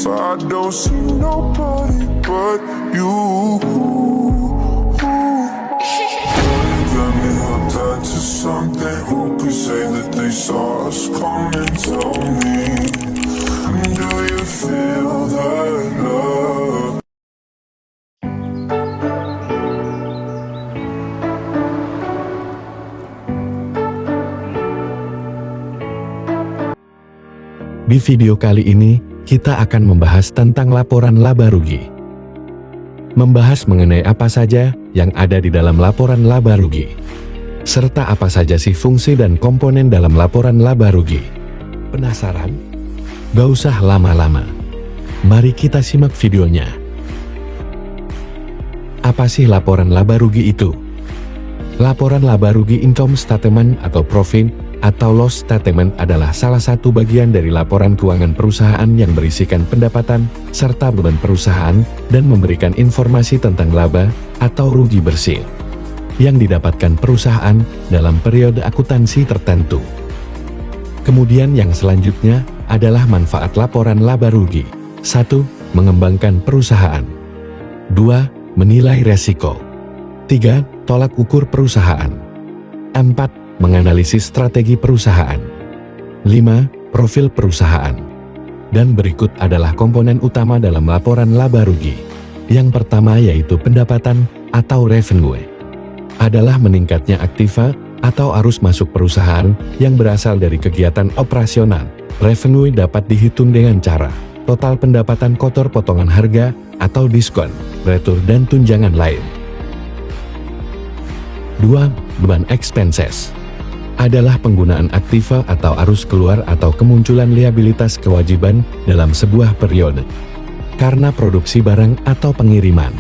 I don't see nobody but you. Got me hooked on to something. Who could say that they saw us coming? Tell me, do you feel that love? Di video kali ini, kita akan membahas tentang laporan laba rugi. Membahas mengenai apa saja yang ada di dalam laporan laba rugi. Serta apa saja sih fungsi dan komponen dalam laporan laba rugi. Penasaran? Gak usah lama-lama. Mari kita simak videonya. Apa sih laporan laba rugi itu? Laporan laba rugi income statement atau profit atau loss statement adalah salah satu bagian dari laporan keuangan perusahaan yang berisikan pendapatan serta beban perusahaan dan memberikan informasi tentang laba atau rugi bersih yang didapatkan perusahaan dalam periode akuntansi tertentu. Kemudian yang selanjutnya adalah manfaat laporan laba rugi. 1. Mengembangkan perusahaan. 2. Menilai resiko. 3. Tolak ukur perusahaan. 4. Menganalisis strategi perusahaan. 5. Profil perusahaan. Dan berikut adalah komponen utama dalam laporan laba rugi. Yang pertama yaitu pendapatan atau revenue. Adalah meningkatnya aktiva atau arus masuk perusahaan yang berasal dari kegiatan operasional. Revenue dapat dihitung dengan cara total pendapatan kotor potongan harga atau diskon, retur dan tunjangan lain. 2. Beban expenses adalah penggunaan aktiva atau arus keluar atau kemunculan liabilitas kewajiban dalam sebuah periode karena produksi barang atau pengiriman.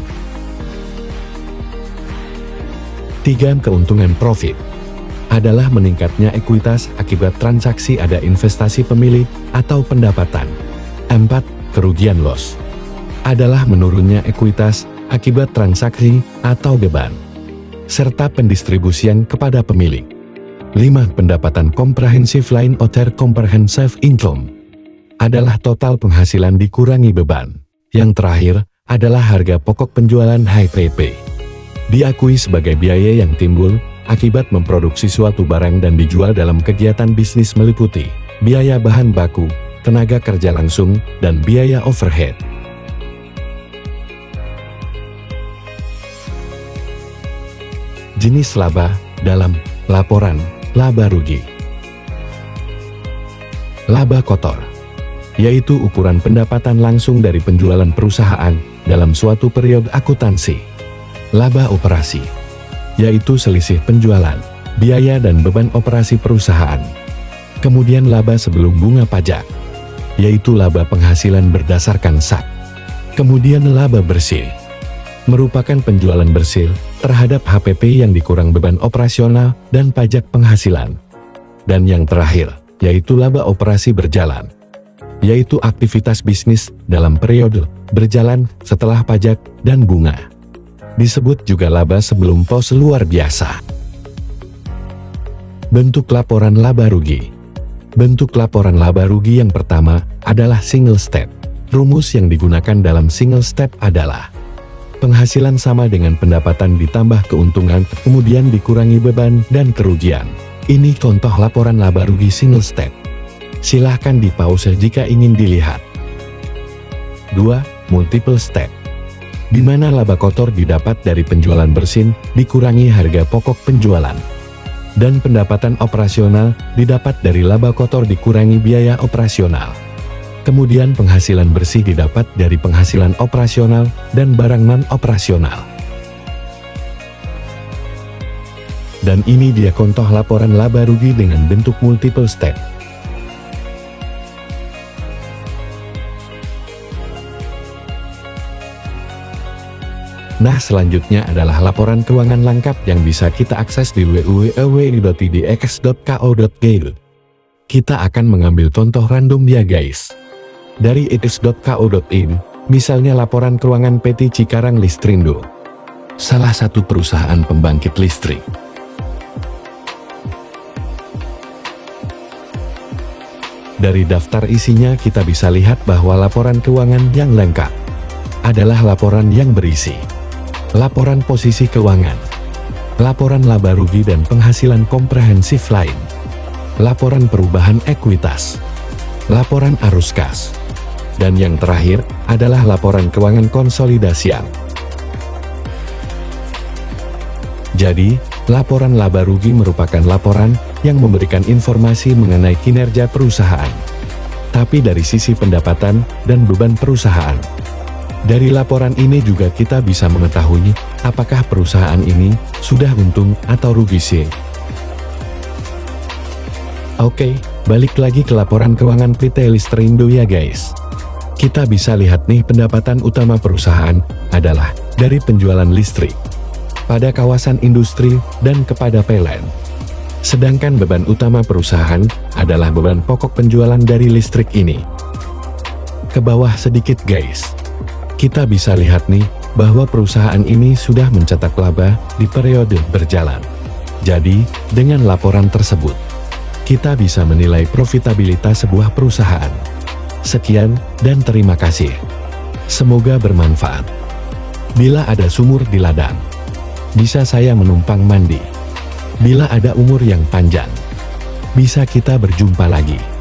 3. Keuntungan profit adalah meningkatnya ekuitas akibat transaksi ada investasi pemilik atau pendapatan. 4. Kerugian loss adalah menurunnya ekuitas akibat transaksi atau beban serta pendistribusian kepada pemilik. 5. Pendapatan komprehensif lain other comprehensive income adalah total penghasilan dikurangi beban. Yang terakhir adalah harga pokok penjualan HPP. Diakui sebagai biaya yang timbul akibat memproduksi suatu barang dan dijual dalam kegiatan bisnis meliputi biaya bahan baku, tenaga kerja langsung, dan biaya overhead. Jenis laba dalam laporan laba rugi. Laba kotor, yaitu ukuran pendapatan langsung dari penjualan perusahaan dalam suatu periode akuntansi. Laba operasi, yaitu selisih penjualan, biaya dan beban operasi perusahaan. Kemudian laba sebelum bunga pajak, yaitu laba penghasilan berdasarkan SAK. Kemudian laba bersih, merupakan penjualan bersih terhadap HPP yang dikurang beban operasional dan pajak penghasilan. Dan yang terakhir, yaitu laba operasi berjalan, yaitu aktivitas bisnis dalam periode berjalan setelah pajak dan bunga. Disebut juga laba sebelum pos luar biasa. Bentuk laporan laba rugi. Bentuk laporan laba rugi yang pertama adalah single step. Rumus yang digunakan dalam single step adalah penghasilan sama dengan pendapatan ditambah keuntungan, kemudian dikurangi beban dan kerugian. Ini contoh laporan laba rugi single step. Silahkan di pause jika ingin dilihat. 2. Multiple step, di mana laba kotor didapat dari penjualan bersih dikurangi harga pokok penjualan. Dan pendapatan operasional didapat dari laba kotor dikurangi biaya operasional. Kemudian penghasilan bersih didapat dari penghasilan operasional dan barang non-operasional. Dan ini dia contoh laporan laba rugi dengan bentuk multiple step. Nah, selanjutnya adalah laporan keuangan lengkap yang bisa kita akses di www.idx.co.id. Kita akan mengambil contoh random ya guys. Dari idx.co.id, misalnya laporan keuangan PT Cikarang Listrindo, salah satu perusahaan pembangkit listrik. Dari daftar isinya kita bisa lihat bahwa laporan keuangan yang lengkap adalah laporan yang berisi laporan posisi keuangan, laporan laba rugi dan penghasilan komprehensif lain, laporan perubahan ekuitas, laporan arus kas, dan yang terakhir adalah laporan keuangan konsolidasian. Jadi, laporan laba rugi merupakan laporan yang memberikan informasi mengenai kinerja perusahaan, tapi dari sisi pendapatan dan beban perusahaan. Dari laporan ini juga kita bisa mengetahui apakah perusahaan ini sudah untung atau rugi sih. Oke, balik lagi ke laporan keuangan PT Listrindo ya guys. Kita bisa lihat nih pendapatan utama perusahaan adalah dari penjualan listrik pada kawasan industri dan kepada PLN. Sedangkan beban utama perusahaan adalah beban pokok penjualan dari listrik ini. Ke bawah sedikit guys. Kita bisa lihat nih bahwa perusahaan ini sudah mencetak laba di periode berjalan. Jadi, dengan laporan tersebut, kita bisa menilai profitabilitas sebuah perusahaan. Sekian dan terima kasih. Semoga bermanfaat. Bila ada sumur di ladang, bisa saya menumpang mandi. Bila ada umur yang panjang, bisa kita berjumpa lagi.